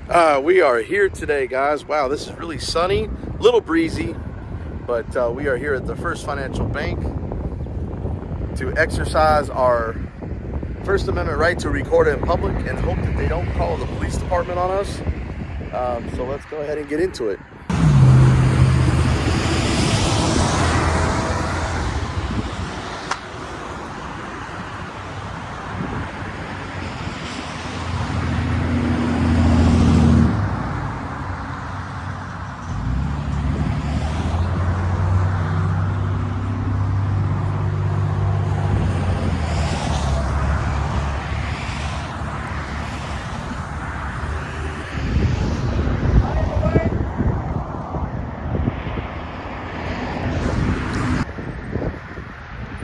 We are here today, guys. Wow, this is really sunny, a little breezy, but we are here at the First Financial Bank to exercise our First Amendment right to record it in public and hope that they don't call the police department on us. So let's go ahead and get into it.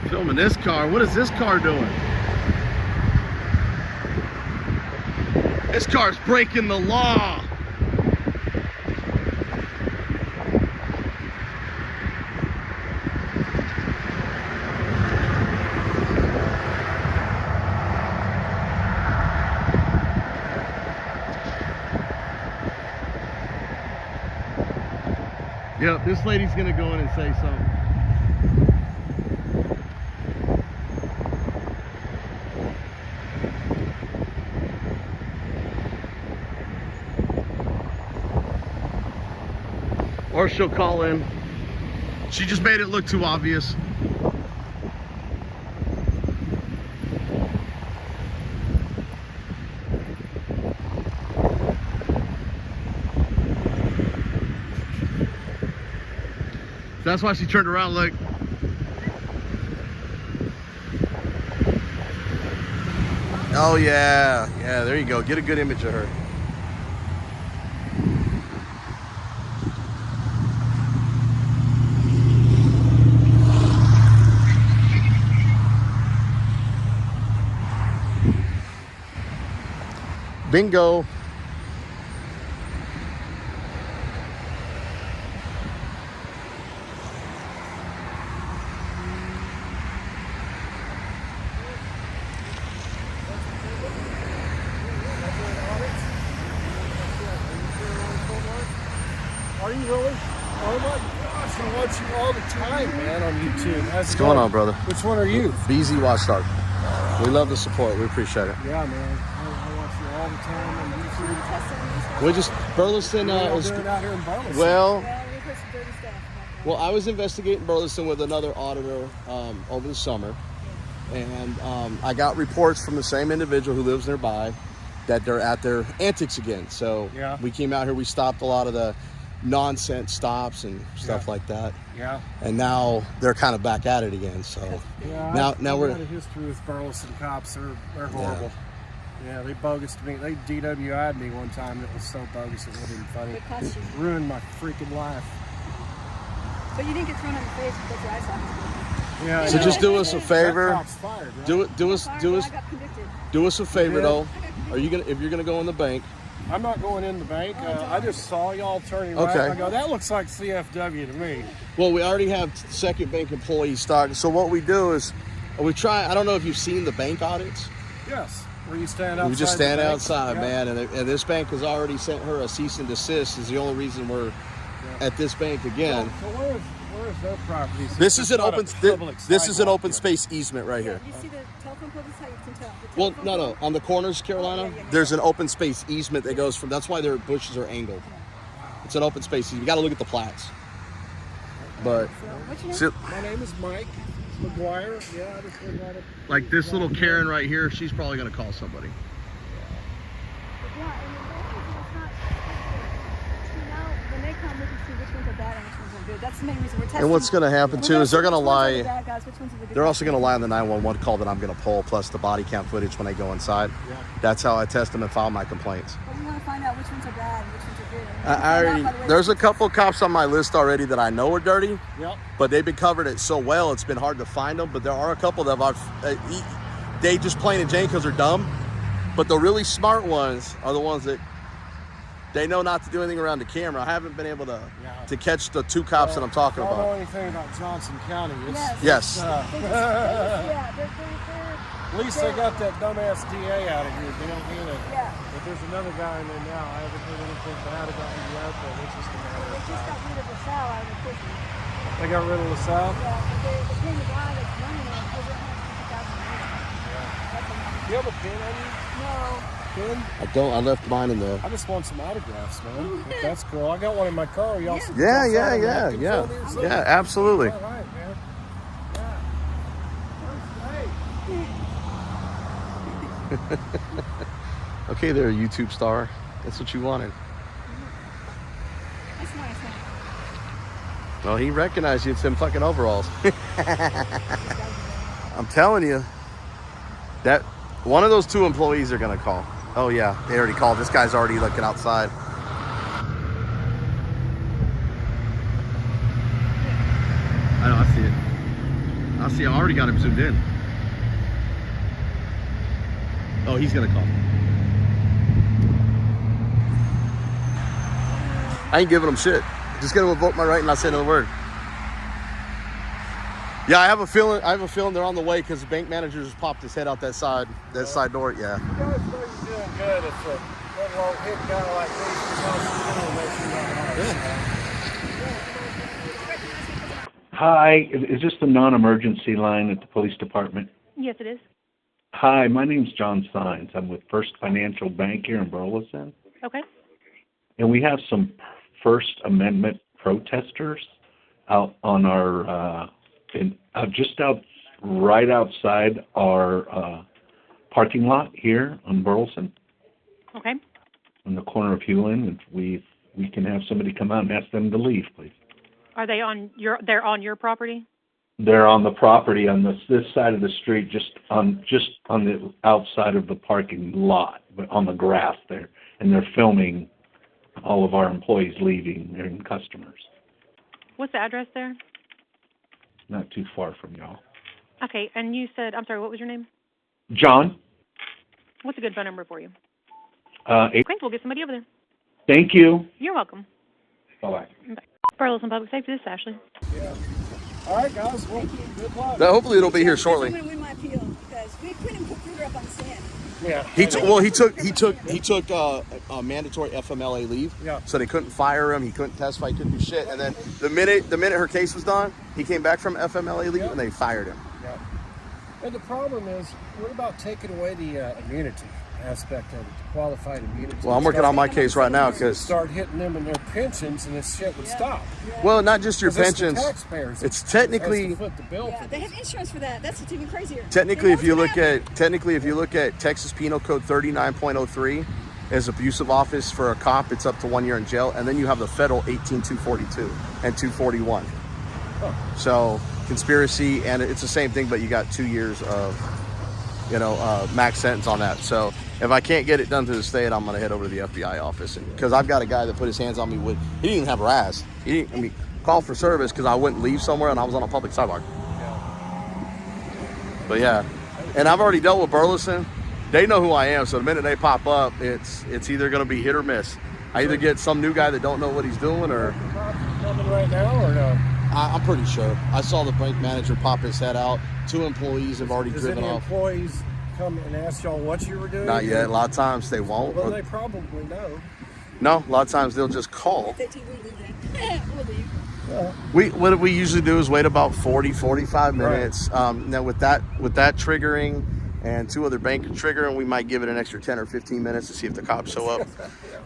Filming this car. What is this car doing? This car's breaking the law. Yep, this lady's gonna go in and say something. Or she'll call in. She just made it look too obvious. That's why she turned around like. Oh yeah, yeah, there you go. Get a good image of her. Bingo. Are you really? Oh my gosh, I watch you all the time, man, on YouTube. What's going on, brother? Which one are you? BZ Watchdog. We love the support. We appreciate it. Yeah, man. I watch you all the time on YouTube. We just, Burleson is, doing out here in Burleson? well, I was investigating Burleson with another auditor over the summer. And I got reports from the same individual who lives nearby that they're at their antics again. So yeah. We came out here, we stopped a lot of the nonsense stops and stuff like that. Yeah. And now they're kind of back at it again. So yeah, now we're got a history with Burleson cops. They're horrible. Yeah, they bogus to me. They DWI'd me one time. It was so bogus it wasn't even funny. It cost you. Ruined my freaking life. But you didn't get thrown in the face because your eyes. Yeah. So just do us a favor. That cop's fired, right? Do us I got convicted. do us a favor Yeah. though. Are you gonna, if you're gonna go in the bank? I'm not going in the bank. I just saw y'all turning right. Okay. I go, that looks like CFW to me. Well, we already have second bank employee stock. So what we do is we try. I don't know if you've seen the bank audits. Yes. Where you stand outside. We just stand the bank. outside, Yeah. man. And this bank has already sent her a cease and desist. Is the only reason we're at this bank again. So where is their property? This is an It's not open. a public This is an sidewalk open here. space easement right Yeah, here. you see the telephone poles? That's how you can tell. Well, no. On the corners, Carolina, yeah. there's an open space easement that goes from. That's why their bushes are angled. It's an open space easement. You got to look at the plats. But What's your name? My name is Mike McGuire. Yeah, I just live right up. like this little Karen right here, she's probably gonna call somebody. Yeah, and it's not. See, now when they come, we can see which ones are bad and which ones are good. That's the main reason we're testing. And what's gonna happen too is they're gonna lie. The bad guys, which ones are the good They're guys. also gonna lie on the 911 call that I'm gonna pull, plus the body cam footage when I go inside. Yeah. That's how I test them and file my complaints. But we want to find out which ones are bad and which ones are good. And I already, by the way, there's a couple cops on my list already that I know are dirty, Yep. but they've been covered it so well it's been hard to find them. But there are a couple that they just plain and Jane because they're dumb. But the really smart ones are the ones that they know not to do anything around the camera. I haven't been able to catch the two cops that I'm talking I don't know about. anything about Johnson County. It's, Yes. Yes. yeah, they're At least they got that dumbass DA out of here down here. Yeah. But there's another guy in there now. I haven't heard anything bad about him yet, but it's just a matter They of just got time. rid of LaSalle out of the prison. They got rid of LaSalle? Yeah, but they paying the guy that's running it over $150,000 a year. That's a lot. Do you have a pen on you? No. Pen? I don't. I left mine in the. I just want some autographs, man. If that's cool. I got one in my car. Y'all see? Yeah, y'all yeah, sign yeah, a napkin for me or yeah, something? yeah. Absolutely. All right, man. Okay, there, YouTube star. That's what you wanted. That's nice, huh? Well, he recognized you. It's them fucking overalls. I'm telling you, that one of those two employees are gonna call. Oh yeah, they already called. This guy's already looking outside. I know. I see it. I see. I already got him zoomed in. Oh, he's gonna call. I ain't giving him shit. Just gonna invoke my right and not say another word. Yeah, I have a feeling they're on the way because the bank manager just popped his head out that side door. Yeah. You guys know you're doing good if a little old hit guy like me makes you not hard. Hi, is this the non-emergency line at the police department? Yes, it is. Hi, my name's John Sines. I'm with First Financial Bank here in Burleson. Okay. And we have some First Amendment protesters out on our, right outside our parking lot here on Burleson, Okay. on the corner of Hewlin. If we can have somebody come out and ask them to leave, please. Are they on they're on your property? They're on the property on this side of the street, just on the outside of the parking lot, but on the grass there, and they're filming all of our employees leaving and customers. What's the address there? Not too far from y'all. Okay, and you said, I'm sorry, what was your name? John? What's a good phone number for you? 8. Okay, we'll get somebody over there. Thank you. You're welcome. Bye-bye. Bye. Burleson Public Safety, this is Ashley. Yeah. All right, guys. Well, good luck. Hopefully it'll be here shortly. I'm going to win my appeal because we couldn't put Kruger up on the stand. Yeah. He took mandatory FMLA leave, Yeah. so they couldn't fire him. He couldn't testify. He couldn't do shit. And then the minute her case was done, he came back from FMLA leave and they fired him. Yeah. And the problem is, what about taking away the immunity aspect of it, the qualified immunity? Well, I'm working on my case right now because start hitting them in their pensions, and this shit would stop. well, not just your 'Cause it's the pensions. taxpayers It's that technically has to foot the bill Yeah, for they this. have insurance for that. That's what's even crazier. Technically, if you look at Texas Penal Code 39.03 as abusive office for a cop, it's up to 1 year in jail, and then you have the federal 18.242 and 241. Oh. So conspiracy, and it's the same thing, but you got 2 years of max sentence on that. So if I can't get it done to the state, I'm gonna head over to the FBI office, because I've got a guy that put his hands on me with. He didn't even have RAS. He didn't. Call for service because I wouldn't leave somewhere and I was on a public sidewalk. But yeah, and I've already dealt with Burleson. They know who I am, so the minute they pop up, it's either gonna be hit or miss. I either get some new guy that don't know what he's doing, or Coming right now, or no? I'm pretty sure. I saw the bank manager pop his head out. 2 employees have already Does driven any off. employees come and ask y'all what you were doing? Not yet. A lot of times they won't. Well, they probably know. No, a lot of times they'll just call. 15, we'll leave then. We'll leave. What we usually do is wait about 40-45 minutes. Now with that triggering and 2 other bank triggering, we might give it an extra 10 or 15 minutes to see if the cops show up.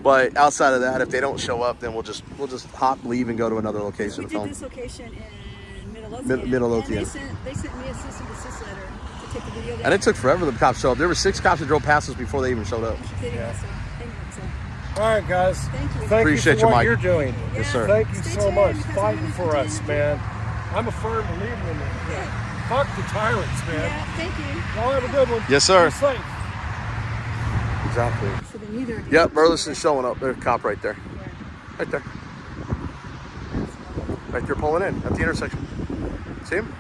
But outside of that, if they don't show up, then we'll just leave and go to another location. We to film. did this location in Midlothian. Midlothian. And they sent me a cease and desist letter to take the video down. And it took forever for the cops to show up. There were 6 cops that drove past us before they even showed up. Yeah. All right, guys. Thank you. Appreciate you for you, what Mike. you're doing. Yes, sir. Thank you Stay so tuned, much. because Fighting we're for gonna us, continue. man. I'm a firm believer in it. Yeah. Fuck the tyrants, man. Yeah, thank you. Y'all have a good one. Yes, sir. Be safe. Exactly. So then neither of you- Yep, Burleson's showing up. There's a cop right there. Right there. Right there pulling in at the intersection. See him?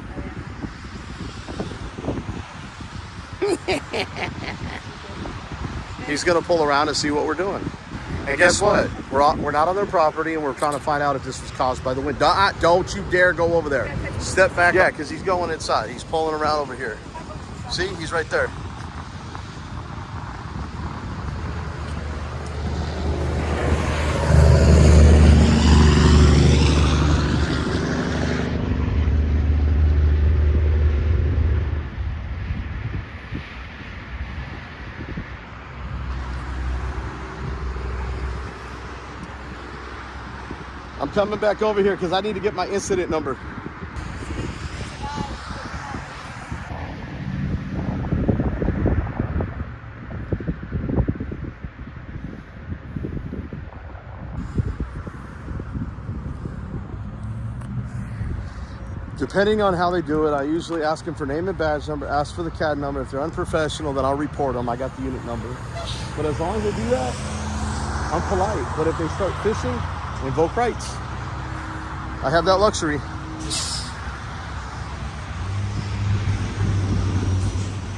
He's gonna pull around and see what we're doing. And guess what? We're not on their property, and we're trying to find out if this was caused by the wind. Don't you dare go over there. Step back. Yeah, because he's going inside. He's pulling around over here. See, he's right there. I'm coming back over here because I need to get my incident number. Depending on how they do it, I usually ask them for name and badge number, ask for the CAD number. If they're unprofessional, then I'll report them. I got the unit number. But as long as they do that, I'm polite. But if they start fishing, invoke rights. I have that luxury.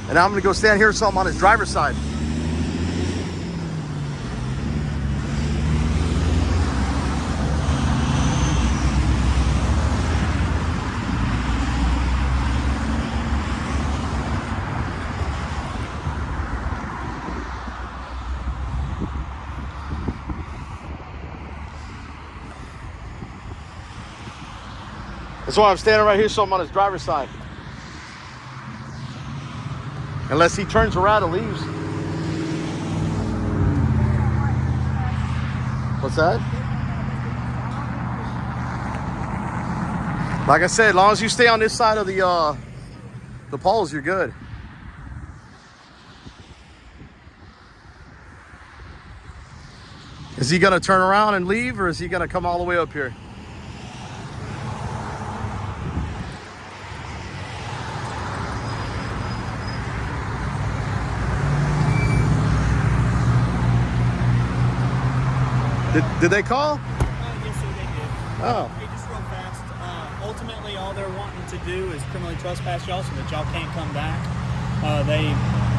And now I'm gonna go stand here so I'm on his driver's side. That's why I'm standing right here so I'm on his driver's side. Unless he turns around and leaves. What's that? Like I said, as long as you stay on this side of the poles, you're good. Is he gonna turn around and leave, or is he gonna come all the way up here? Did they call? Yes, sir, they did. Oh. Hey, just real fast. Ultimately, all they're wanting to do is criminally trespass y'all so that y'all can't come back.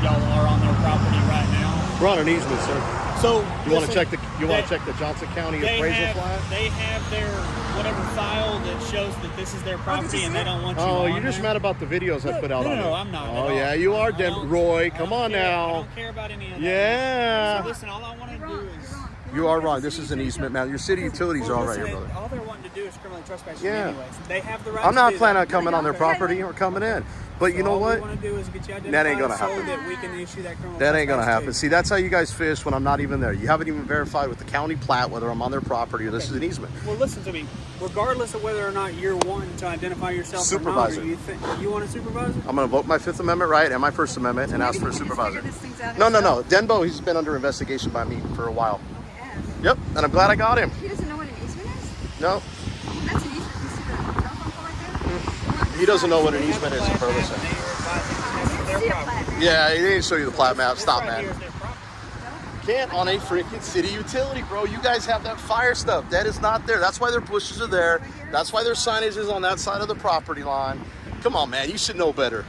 Y'all are on their property right now. We're on an easement, sir. So You want to check the Johnson County appraisal flat? They have their whatever file that shows that this is their property, and they don't want you. Oh, on you're just there. mad about the videos I put out on it. No, I'm not. Oh at yeah, all. you are, I don't- Roy. I Come don't on care. I now. don't care about any of that. Yeah. So listen, all I want to do is. You are wrong. This is an easement, man. Your city utilities are all right here, Listen, brother. all they're wanting to do is criminally trespass you Yeah. anyways. They have the right. I'm not to do planning on that. coming on their property or coming in. But you know all what? we want to do is get you identified That ain't gonna so happen. that we can issue that criminal That ain't gonna trespass happen. to See, that's how you guys fish when I'm not even there. You haven't even verified with the county plat whether I'm on their property or this is an easement. you. Well, listen to me. Regardless of whether or not you're wanting to identify yourself Supervisor. or not, you want a supervisor? I'm gonna invoke my Fifth Amendment right and my First Amendment and ask for a supervisor. No. No. Denbo, he's been under investigation by me for a while. Okay, Yep, and I'm glad I got him. he doesn't know what an easement is? No, That's an easement. You see the telephone pole right there? he doesn't know what an They have easement a is in plat map, Burleson. and they are advising that this is their See a property. plat map. Yeah, he didn't show you the plat map. This Stop, right man. here is their property. Can't on a freaking city utility, bro. You guys have that fire stuff. That is not there. That's why their bushes are there. That's why their signage is on that side of the property line. Come on, man. You should know better.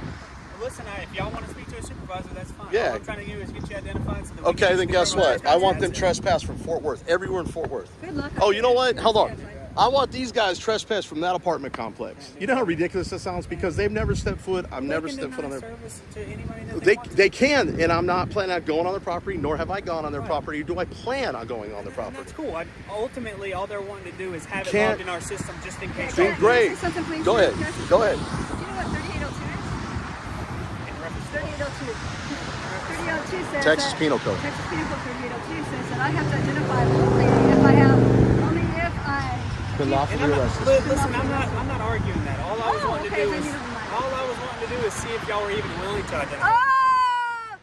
Listen, if y'all want to speak to a supervisor, that's fine. Yeah. All I'm trying to do is get you identified. So that we Okay, can then issue guess the criminal what? I want them trespass. trespass from Fort Worth. Everywhere in Fort Worth. Good luck. Oh, you know what? Hold on. I want these guys trespass from that apartment complex. You know how ridiculous that sounds? Because they've never stepped foot. I've never They can stepped foot on deny their. service to anybody that They want to. they can, and I'm not planning on going on their property. Nor have I gone on their property. Do I plan on going on their And property? that's cool. Ultimately, all they're wanting to do is have it Can't- logged in our system just in case. Dude, y'all great. Say something, please. Go ahead. Can I say Go ahead. something? Do you know what 3802 is? in reference to what? 3802. 3802 says Texas that- Penal Code. Texas Penal Code 3802 says that I have to identify only if I have, only if I. Been And lawfully I'm not, arrested. listen, I'm not arguing that. All I was Oh, wanting okay, to do then is you don't mind. all I was wanting to do is see if y'all were even willing to identify. Oh!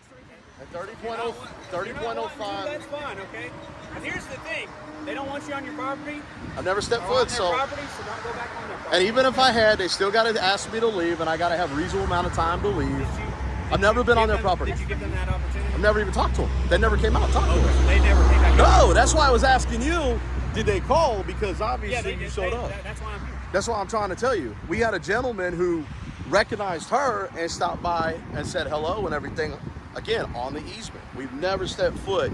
At 30.05. That's fine, okay? But here's the thing: they don't want you on your property. I've never stepped Or on foot, their so. property, so don't go back on their property. And even if I had, they still got to ask me to leave, and I got to have a reasonable amount of time to leave. I've never been on their property. Did you give them that opportunity? I've never even talked to them. They never came out and talked to Okay, them. they never came back. No, that's why I was asking you. Did they call? Because Yeah, obviously they you did. showed up. That's why I'm here. That's what I'm trying to tell you. We had a gentleman who recognized her and stopped by and said hello and everything. Again, on the easement. We've never stepped foot.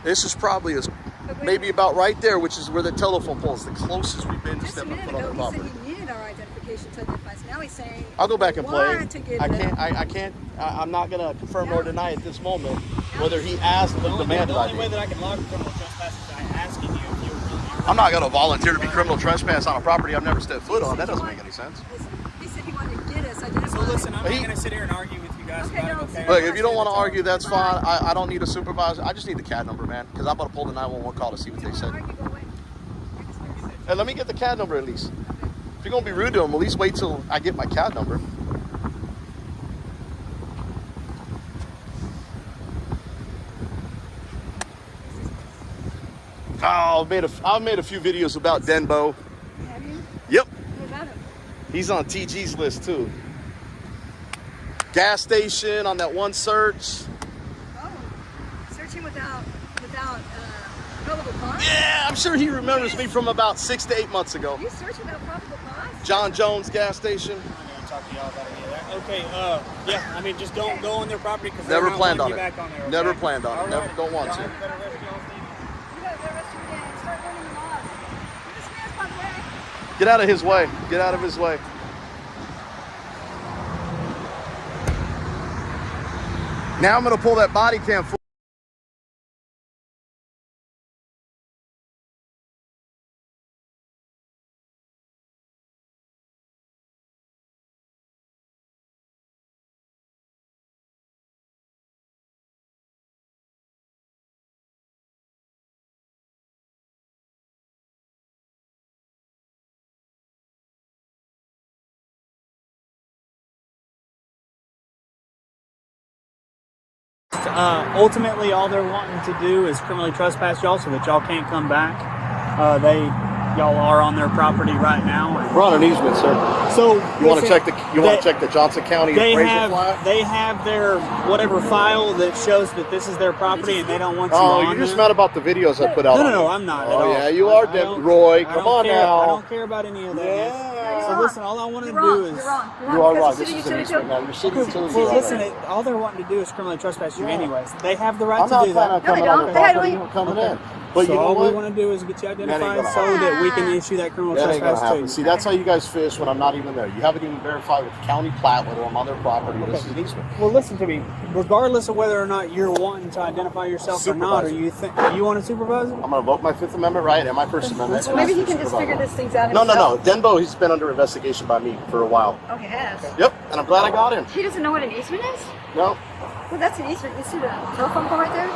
This is probably maybe about right there, which is where the telephone pole is. The closest we've been to Just a stepping minute foot on ago, their he said property. he needed our identification. identification to identify. So now he's saying, I'll go back and play. want to get I it. can't. I'm not gonna confirm nor deny at this moment whether he asked or demanded The only way ID. that I can log a criminal trespass is by asking you if you're really. I'm not gonna volunteer to be criminal trespass on a property I've never stepped foot on. That doesn't make any sense. He said he wanted to get us identified. So listen, I'm He- not going to sit here and argue with you guys Okay, about no, it. Okay? Look, if you don't want to argue, that's fine. I don't need a supervisor. I just need the CAD number, man, because I'm about to pull the 911 call to see what they said. Hey, let me get the CAD number at least. If you're gonna be rude to him, at least wait till I get my CAD number. Oh, I've made a few videos about Denbo. Have you? Yep, What about him? he's on TG's list too. Gas station on that one search. Oh, searching without probable cause? Yeah, I'm sure he remembers me from about 6 to 8 months ago. You search without probable cause? John Jones gas station. I'm not going to talk to y'all about any of that. Okay, yeah, I mean, just don't go on their property because Never they're not planned wanting on you it. back on there. Okay? Never planned on it. All Never, right. don't want Y'all to. have a better rest of y'all's day. You got the rest of your day. Start learning the laws. You're dismissed, by the way. Get out of his way. Get out of his way. Now I'm going to pull that body cam. Ultimately, all they're wanting to do is criminally trespass y'all so that y'all can't come back. Y'all are on their property right now. We're on an easement, sir. So You want to check the Johnson County They appraisal file? have their whatever file that shows that this is their property and they don't want you Oh, on you're just there. mad about the videos I put out. No, on I'm not. Oh, at all. yeah, you are, I don't- Roy. I Come don't on care. now. I don't care about any of that. Yeah. So listen, all I want to You're do wrong. is. You're wrong. You are Because wrong. the This city is an utility easement now. Your city utility. Well, listen, all they're wanting to do is criminally trespass you, anyways. They have the right I'm to not do planning on that. coming they on don't. the They had property. only- You're coming Okay. in. But So you know all we what? want to do is get you That ain't identified gonna so that we can happen. issue that criminal That ain't gonna trespass to happen. you. See, that's how you guys fish when I'm not even there. You haven't even verified with the county plat whether I'm on their property. This is an easement. Well, listen to me. Regardless of whether or not you're wanting to identify yourself or not, or you want a supervisor? I'm gonna vote my Fifth Amendment right and my First Amendment. Well, maybe he can just figure this things out No. himself. Denbo, he's been under investigation by me for a while. Okay, has. Yep, and I'm glad I got him. He doesn't know what an easement is? No, Well, that's an easement. You see the telephone pole right there?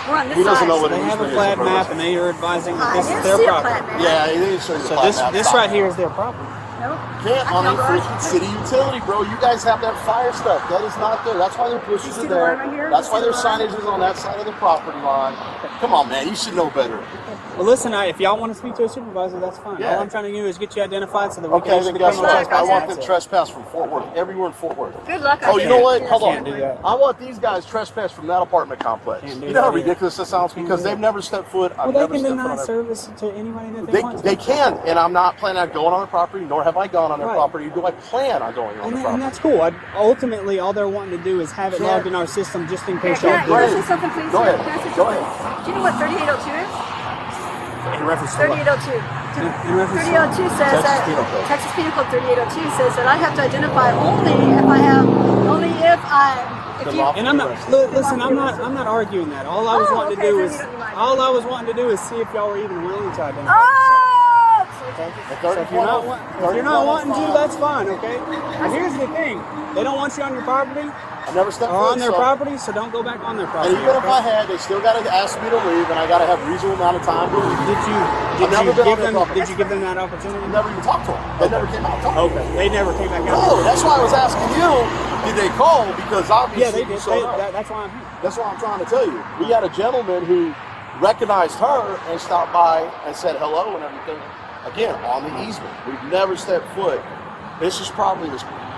We're on this He doesn't side. know what They an have a easement is. plat in map, Burleson. and they are advising that I this didn't is their see a property. plat map. Yeah, he didn't show you the So plat this map. this Stop right it. here is their property. Nope. Can't I on a can't go freaking city utility, bro. You guys have that fire stuff. That is not there. That's why their You pushes see are the there. line right here? That's You why see their the line? signage is on that side of the property line. Come on, man. You should know better. Well, listen, if y'all want to speak to a supervisor, that's fine. Yeah. All I'm trying to do is get you identified so that we Okay, can issue then the guess criminal what? I trespass. want them That's it. trespass from Fort Worth. Everywhere in Fort Worth. Good luck. Oh, you know what? Hold Can't do on. that. I want these guys trespass from that apartment complex. Can't do You know how that either. ridiculous this sounds? Because do they've that. never stepped foot. I've Well, they never can stepped foot deny on their service to anybody that they want to. They can, and I'm not planning on going on their property, nor have I gone on their Right. property. Do I plan on going on And, their and property? that's cool. Ultimately, all they're wanting to do is have it Can't- logged in our system just in case Can y'all I do can I it. say something, please? Go ahead. Can I say Go something? ahead. Do you know what 3802 is? In reference to what? 3802. In reference to 3802 says Texas that Penal Code. Texas Penal Code 3802 says that I have to identify only if you. And I'm not. Listen, I'm not arguing that. All I was Oh, wanting okay, to do then is you don't mind. all I was wanting to do is see if y'all were even willing to identify. Oh! So if you're not wanting to, that's fine, okay? But here's the thing: they don't want you on your property I've never stepped or foot on their so- property, so don't go back on their And property. even if okay? I had, they still got to ask me to leave, and I got to have a reasonable amount of time to leave. Did never you been give on their them? property. Did you give them that opportunity? I never even talked to them. They never came out and talked to me. Okay, they never came back out. No, that's why I was asking you, did they call? Because obviously Yeah, they you did. showed up. That's why I'm here. That's what I'm trying to tell you. We had a gentleman who recognized her and stopped by and said hello and everything. Again, on the easement. We've never stepped foot. This is probably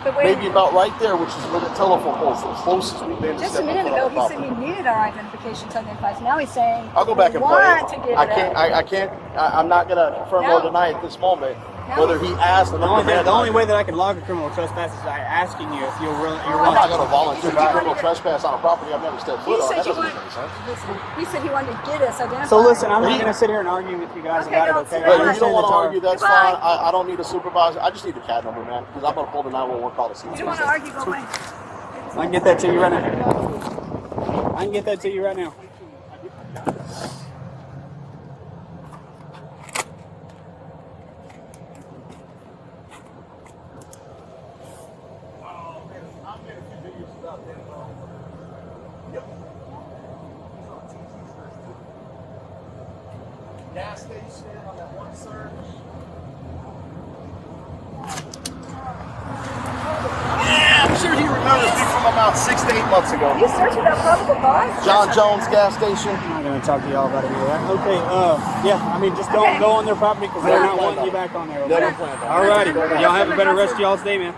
But wait. maybe about right there, which is where the telephone pole's the closest we've been to Just a stepping minute foot ago, on the he said property. he needed our identification to identify. So now he's saying I'll go back and we play. want to get I it can't. out. I can't. I'm not gonna confirm or No. deny at this moment whether he asked or not. The only way that I can log a criminal trespass is by asking you if you're willing. I'm not going to volunteer to criminal trespass on a property I've never stepped foot on. That doesn't make any sense. He said he wanted to get us identified. So listen, I'm not going to sit here and argue with you guys about it, okay? But if you don't want to argue, that's fine. I don't need a supervisor. I just need the CAD number, man, because I'm going to pull the 911 call to see. You don't want to argue, go away. I can get that to you right now. I can get that to you right now. Gas station on that one search. Yeah, I'm sure he remembers me from about 6 to 8 months ago. You searching that probable cause? John Jones gas station. I'm not going to talk to y'all about it either. Okay, yeah, I mean, just don't go on their property because they're not wanting you back on there. Okay? Never planned on it. All righty. Y'all have a better rest of y'all's day, man.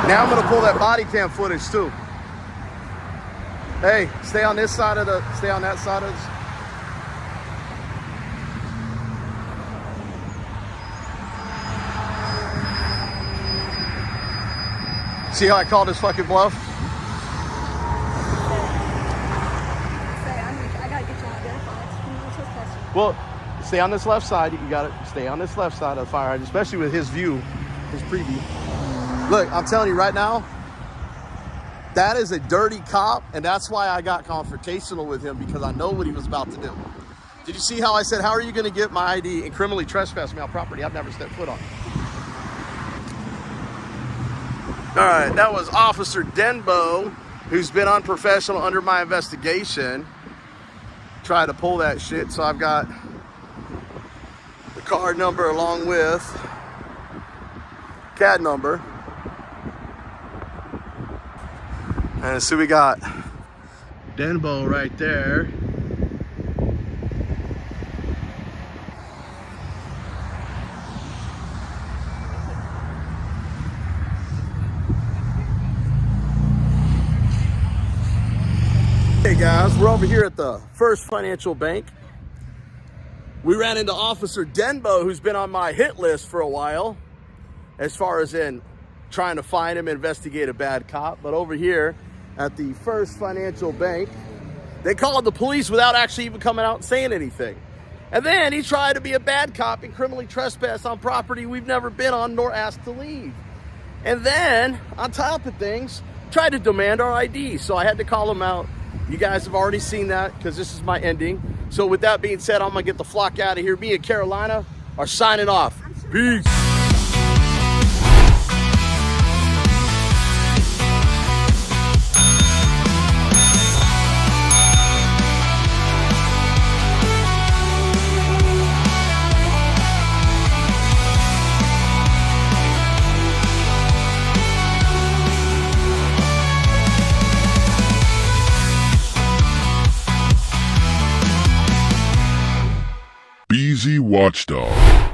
Now I'm gonna pull that body cam footage too. Hey, stay on this side of the, stay on that side of this. See how I called his fucking bluff? I gotta get you identified. Well, stay on this left side. You got it. Stay on this left side of the fire hydrant, especially with his view, his preview. Look, I'm telling you right now, that is a dirty cop, and that's why I got confrontational with him, because I know what he was about to do. Did you see how I said, how are you going to get my ID and criminally trespass me on property I've never stepped foot on? All right, that was Officer Denbo, who's been unprofessional under my investigation. Try to pull that shit, so I've got the card number along with CAD number. And so we got Denbo right there. Hey guys, we're over here at the First Financial Bank. We ran into Officer Denbo, who's been on my hit list for a while, as far as in trying to find him, investigate a bad cop. But over here at the First Financial Bank, they called the police without actually even coming out and saying anything. And then he tried to be a bad cop and criminally trespass on property we've never been on nor asked to leave. And then, on top of things, tried to demand our ID. So I had to call him out. You guys have already seen that because this is my ending. So with that being said, I'm gonna get the flock out of here. Me and Carolina are signing off. Peace. BZ Watchdog.